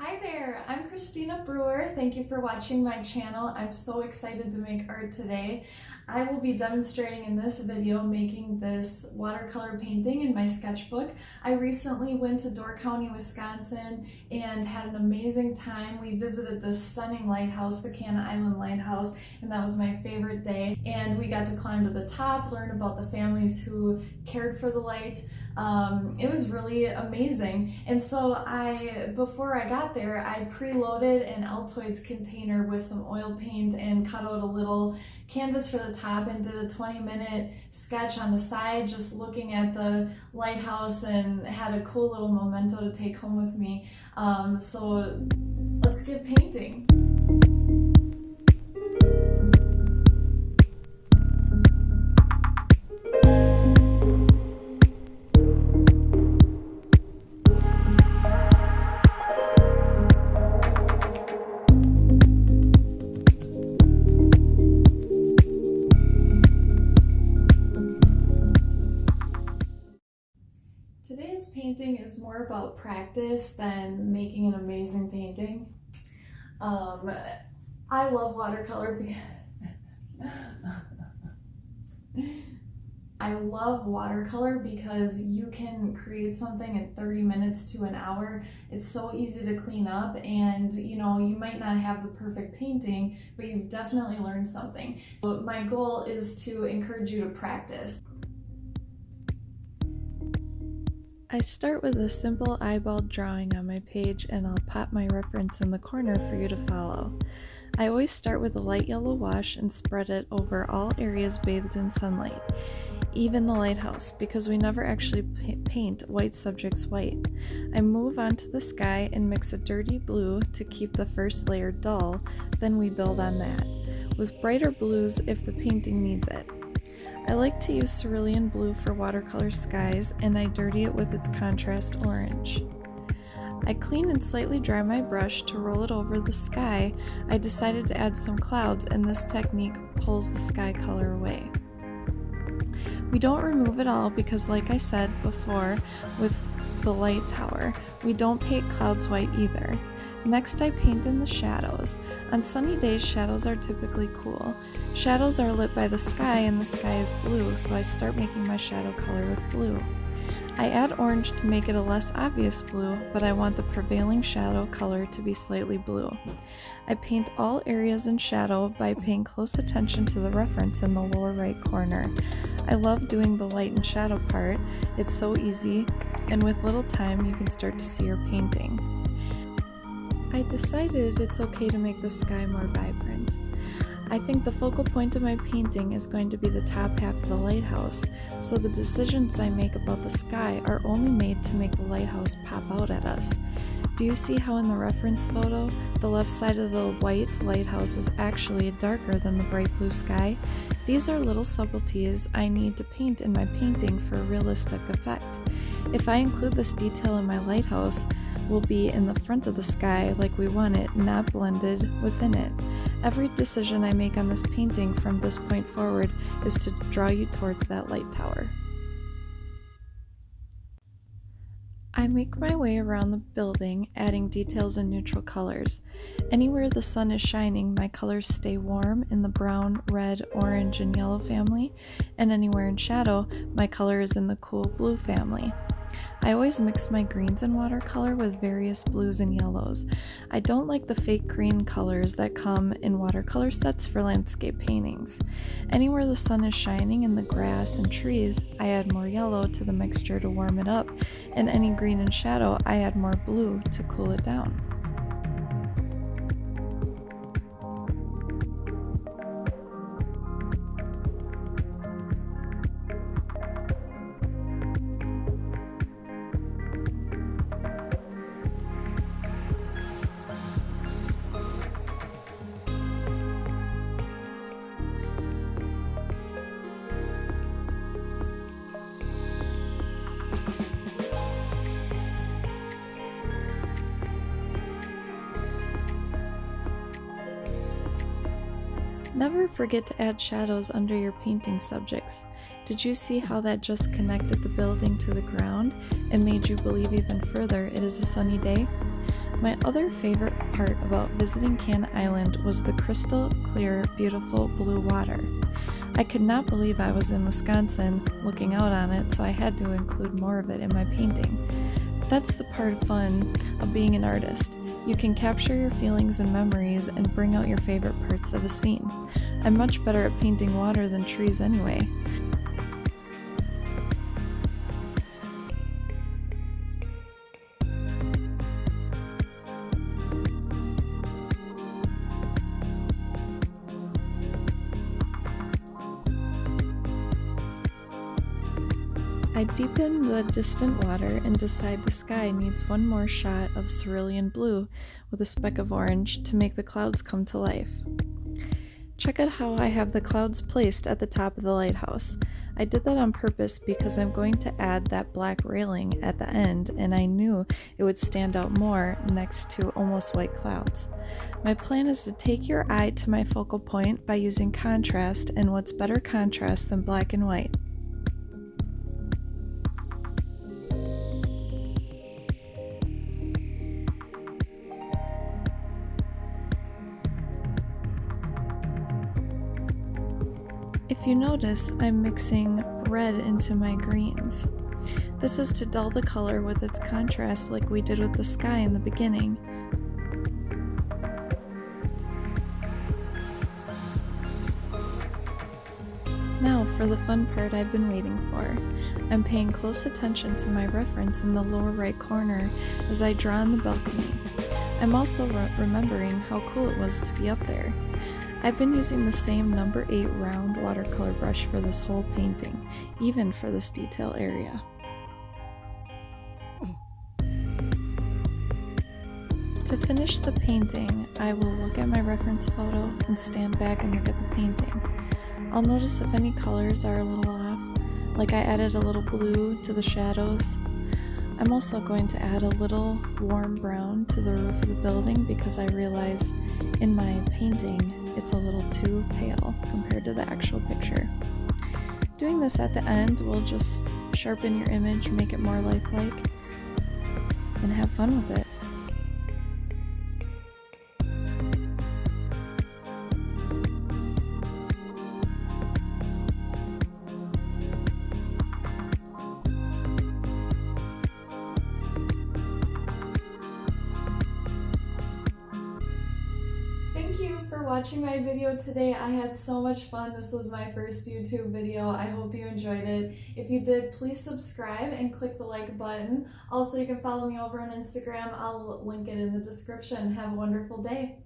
Hi there, I'm Kristina Brewer. Thank you for watching my channel. I'm so excited to make art today. I will be demonstrating in this video making this watercolor painting in my sketchbook. I recently went to Door County, Wisconsin and had an amazing time. We visited this stunning lighthouse, the Canna Island Lighthouse, and that was my favorite day. And we got to climb to the top, learn about the families who cared for the light. It was really amazing. And so before I got there, I preloaded an Altoids container with some oil paint and cut out a little canvas for the top and did a 20-minute sketch on the side, just looking at the lighthouse, and had a cool little memento to take home with me. So let's get painting. Today's painting is more about practice than making an amazing painting. I love watercolor because you can create something in 30 minutes to an hour. It's so easy to clean up, and you might not have the perfect painting, but you've definitely learned something. So my goal is to encourage you to practice. I start with a simple eyeball drawing on my page, and I'll pop my reference in the corner for you to follow. I always start with a light yellow wash and spread it over all areas bathed in sunlight, even the lighthouse, because we never actually paint white subjects white. I move on to the sky and mix a dirty blue to keep the first layer dull, then we build on that, with brighter blues if the painting needs it. I like to use cerulean blue for watercolor skies, and I dirty it with its contrast orange. I clean and slightly dry my brush to roll it over the sky. I decided to add some clouds, and this technique pulls the sky color away. We don't remove it all because, like I said before with the light tower, we don't paint clouds white either. Next, I paint in the shadows. On sunny days, shadows are typically cool. Shadows are lit by the sky, and the sky is blue, so I start making my shadow color with blue. I add orange to make it a less obvious blue, but I want the prevailing shadow color to be slightly blue. I paint all areas in shadow by paying close attention to the reference in the lower right corner. I love doing the light and shadow part. It's so easy, and with little time you can start to see your painting. I decided it's okay to make the sky more vibrant. I think the focal point of my painting is going to be the top half of the lighthouse, so the decisions I make about the sky are only made to make the lighthouse pop out at us. Do you see how in the reference photo, the left side of the white lighthouse is actually darker than the bright blue sky? These are little subtleties I need to paint in my painting for a realistic effect. If I include this detail in my lighthouse, will be in the front of the sky like we want it, not blended within it. Every decision I make on this painting from this point forward is to draw you towards that light tower. I make my way around the building, adding details in neutral colors. Anywhere the sun is shining, my colors stay warm in the brown, red, orange, and yellow family, and anywhere in shadow, my color is in the cool blue family. I always mix my greens in watercolor with various blues and yellows. I don't like the fake green colors that come in watercolor sets for landscape paintings. Anywhere the sun is shining in the grass and trees, I add more yellow to the mixture to warm it up, and any green and shadow, I add more blue to cool it down. Never forget to add shadows under your painting subjects. Did you see how that just connected the building to the ground and made you believe even further it is a sunny day? My other favorite part about visiting Can Island was the crystal clear, beautiful blue water. I could not believe I was in Wisconsin looking out on it, so I had to include more of it in my painting. That's the part of fun of being an artist. You can capture your feelings and memories and bring out your favorite parts of a scene. I'm much better at painting water than trees anyway. I deepen the distant water and decide the sky needs one more shot of cerulean blue with a speck of orange to make the clouds come to life. Check out how I have the clouds placed at the top of the lighthouse. I did that on purpose because I'm going to add that black railing at the end, and I knew it would stand out more next to almost white clouds. My plan is to take your eye to my focal point by using contrast, and what's better contrast than black and white? If you notice, I'm mixing red into my greens. This is to dull the color with its contrast like we did with the sky in the beginning. Now for the fun part I've been waiting for. I'm paying close attention to my reference in the lower right corner as I draw on the balcony. I'm also remembering how cool it was to be up there. I've been using the same number 8 round watercolor brush for this whole painting, even for this detail area. To finish the painting, I will look at my reference photo and stand back and look at the painting. I'll notice if any colors are a little off, like I added a little blue to the shadows. I'm also going to add a little warm brown to the roof of the building because I realize in my painting it's a little too pale compared to the actual picture. Doing this at the end will just sharpen your image, make it more lifelike, and have fun with it. Thank you for watching my video today. I had so much fun. This was my first YouTube video. I hope you enjoyed it. If you did, please subscribe and click the like button. Also, you can follow me over on Instagram. I'll link it in the description. Have a wonderful day.